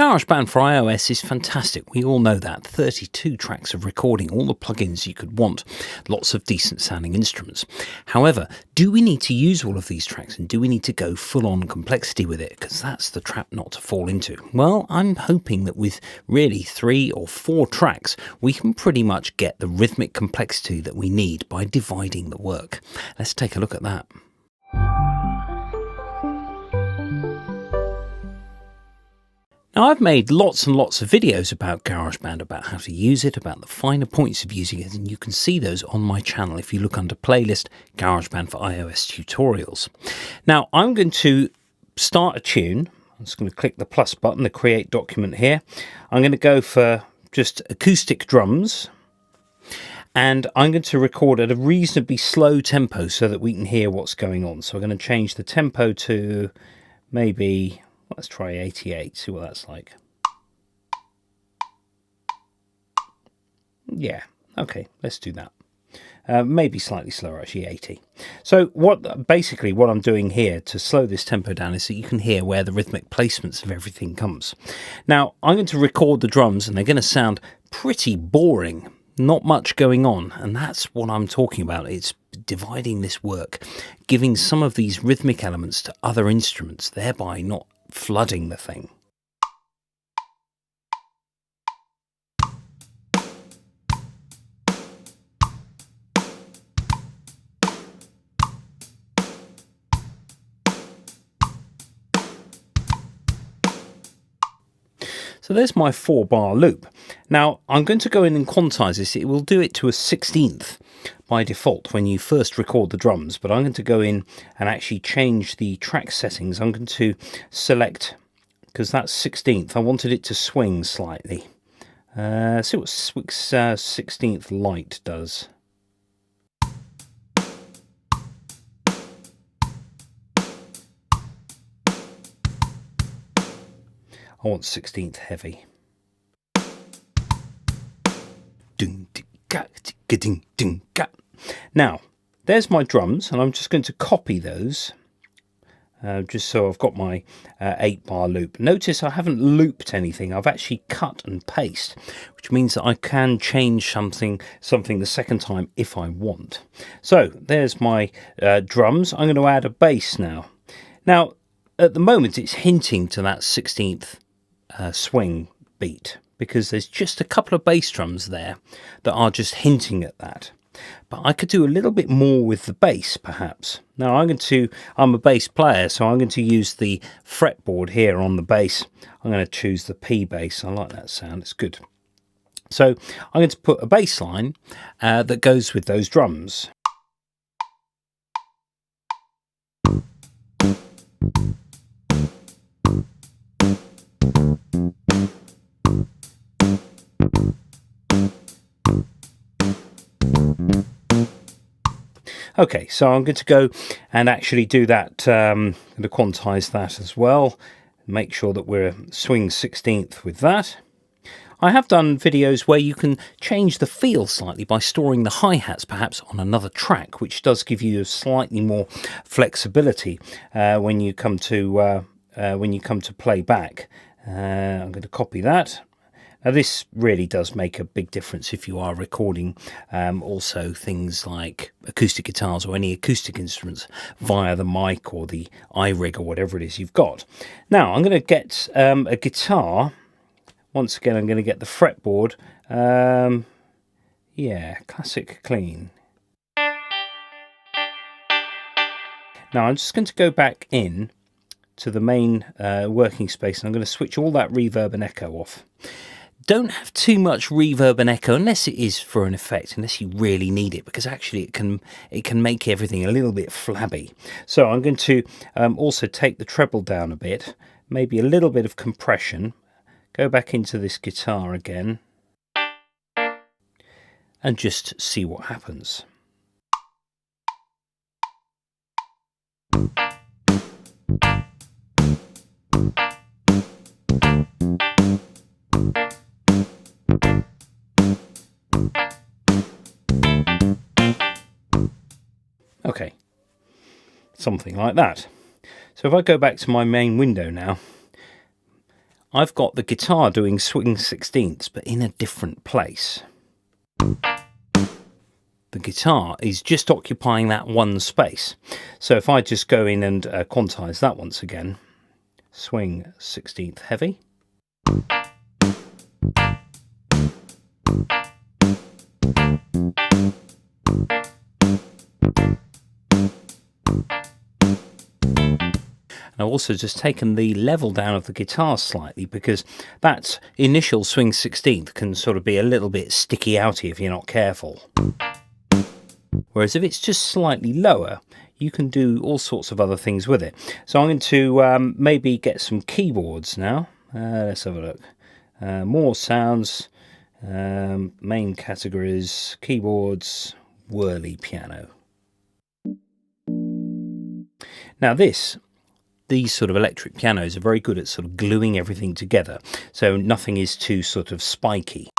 GarageBand for iOS is fantastic. We all know that. 32 tracks of recording, all the plugins you could want, lots of decent sounding instruments. However, do we need to use all of these tracks and do we need to go full on complexity with it? Because that's the trap not to fall into. Well, I'm hoping that with really 3 or 4 tracks, we can pretty much get the rhythmic complexity that we need by dividing the work. Let's take a look at that. Now, I've made lots and lots of videos about GarageBand, about how to use it, about the finer points of using it, and you can see those on my channel if you look under playlist GarageBand for iOS tutorials. Now, I'm going to start a tune. I'm just going to click the plus button, the create document here. I'm going to go for just acoustic drums, and I'm going to record at a reasonably slow tempo so that we can hear what's going on. So I'm going to change the tempo to maybe... let's try 88, see what that's like. Yeah, okay, let's do that. Maybe slightly slower, actually, 80. So basically what I'm doing here to slow this tempo down is that you can hear where the rhythmic placements of everything comes. Now, I'm going to record the drums and they're going to sound pretty boring. Not much going on, and that's what I'm talking about. It's dividing this work, giving some of these rhythmic elements to other instruments, thereby not flooding the thing. So there's my 4-bar loop. Now I'm going to go in and quantize this. It will do it to a 16th by default when you first record the drums, but I'm going to go in and actually change the track settings. I'm going to select, because that's 16th, I wanted it to swing slightly. See what 16th light does. I want 16th heavy. Now, there's my drums, and I'm just going to copy those, just so I've got my 8-bar loop. Notice I haven't looped anything, I've actually cut and paste, which means that I can change something the second time if I want. So, there's my drums. I'm going to add a bass now. Now, at the moment, it's hinting to that 16th swing beat, because there's just a couple of bass drums there that are just hinting at that. But I could do a little bit more with the bass, perhaps. Now I'm a bass player, so I'm going to use the fretboard here on the bass. I'm going to choose the P bass. I like that sound, it's good. So I'm going to put a bass line that goes with those drums. Okay, so I'm going to go and actually do that, I'm going to quantize that as well, make sure that we're swing 16th with that. I have done videos where you can change the feel slightly by storing the hi-hats perhaps on another track, which does give you slightly more flexibility when you come to play back. I'm going to copy that. Now this really does make a big difference if you are recording also things like acoustic guitars or any acoustic instruments via the mic or the iRig or whatever it is you've got. Now I'm going to get a guitar. Once again, I'm going to get the fretboard. Yeah, classic clean. Now I'm just going to go back in to the main working space, and I'm going to switch all that reverb and echo off. Don't have too much reverb and echo unless it is for an effect, unless you really need it, because actually it can make everything a little bit flabby. So I'm going to also take the treble down a bit, maybe a little bit of compression, go back into this guitar again, and just see what happens. Okay, something like that. So if I go back to my main window now, I've got the guitar doing swing 16ths, but in a different place. The guitar is just occupying that one space. So if I just go in and quantize that once again, swing 16th heavy. I've also just taken the level down of the guitar slightly, because that initial swing 16th can sort of be a little bit sticky outy if you're not careful. Whereas if it's just slightly lower, you can do all sorts of other things with it. So I'm going to maybe get some keyboards now. Let's have a look. More sounds, main categories, keyboards, whirly piano. Now these sort of electric pianos are very good at sort of gluing everything together, so nothing is too sort of spiky.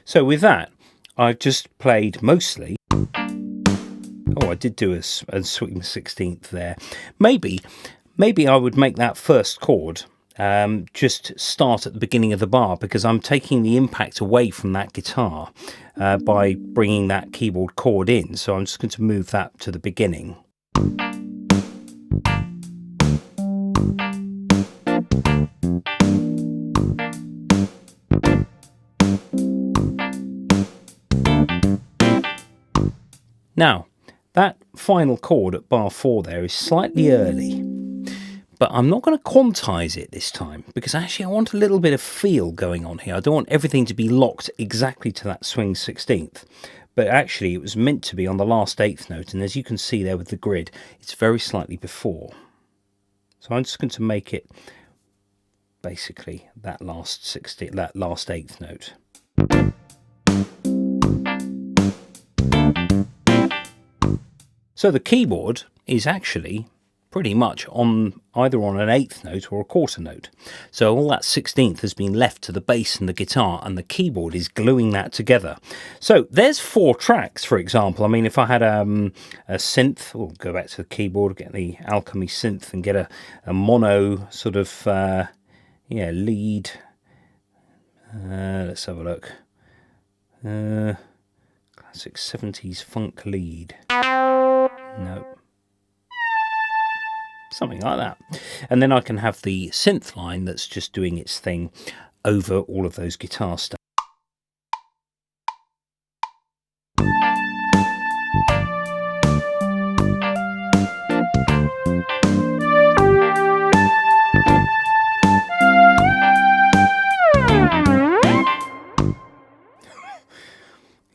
So with that, I've just played mostly. Oh, I did do a swing 16th there. Maybe I would make that first chord just start at the beginning of the bar, because I'm taking the impact away from that guitar by bringing that keyboard chord in. So I'm just going to move that to the beginning. Now, that final chord at bar 4 there is slightly early, but I'm not going to quantize it this time, because actually I want a little bit of feel going on here. I don't want everything to be locked exactly to that swing 16th, but actually it was meant to be on the last 8th note, and as you can see there with the grid, it's very slightly before. So I'm just going to make it basically that last 8th note. So the keyboard is actually pretty much on either on an 8th note or a quarter note. So all that 16th has been left to the bass and the guitar, and the keyboard is gluing that together. So there's 4 tracks, for example. I mean, if I had a synth, we'll go back to the keyboard, get the Alchemy synth and get a mono sort of lead. Let's have a look. Classic 70s funk lead. No. Something like that. And then I can have the synth line that's just doing its thing over all of those guitar stuff.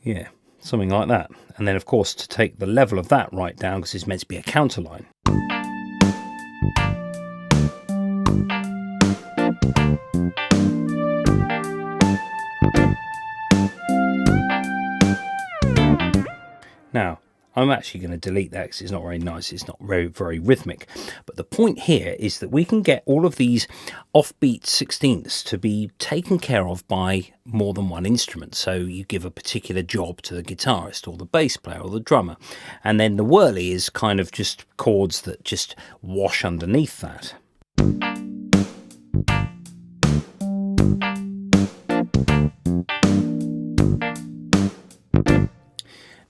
Yeah, something like that. And then, of course, to take the level of that right down, because it's meant to be a counter line. Now, I'm actually going to delete that because it's not very nice. It's not very, very rhythmic. But the point here is that we can get all of these offbeat 16ths to be taken care of by more than one instrument. So you give a particular job to the guitarist or the bass player or the drummer. And then the whirly is kind of just chords that just wash underneath that.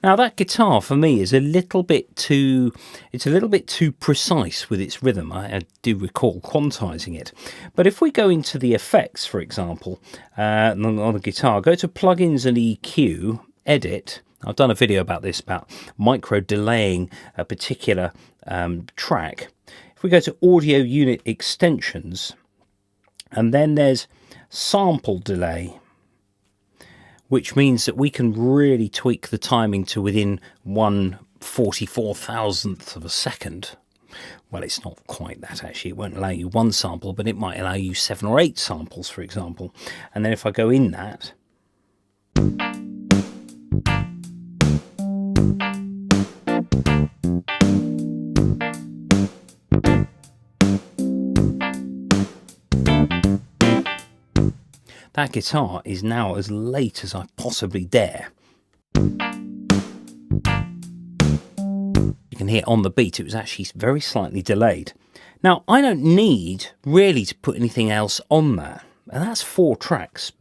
Now that guitar for me is a little bit too precise with its rhythm. I do recall quantizing it. But if we go into the effects, for example, on the guitar, go to plugins and EQ, edit. I've done a video about this, about micro delaying a particular track. If we go to audio unit extensions, and then there's sample delay, which means that we can really tweak the timing to within 1/44,000th of a second. Well, it's not quite that, actually. It won't allow you 1 sample, but it might allow you 7 or 8 samples, for example. And then if I go in that, that guitar is now as late as I possibly dare. You can hear on the beat it was actually very slightly delayed. Now, I don't need really to put anything else on there, and that's 4 tracks.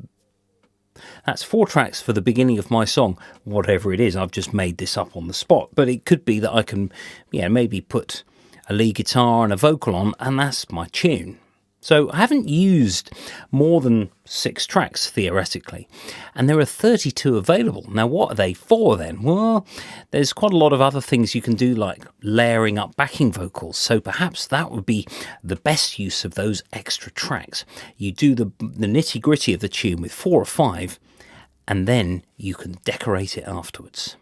That's 4 tracks for the beginning of my song, whatever it is. I've just made this up on the spot, but it could be that I can, maybe put a lead guitar and a vocal on, and that's my tune. So I haven't used more than 6 tracks, theoretically, and there are 32 available. Now, what are they for then? Well, there's quite a lot of other things you can do, like layering up backing vocals, so perhaps that would be the best use of those extra tracks. You do the nitty-gritty of the tune with 4 or 5, and then you can decorate it afterwards.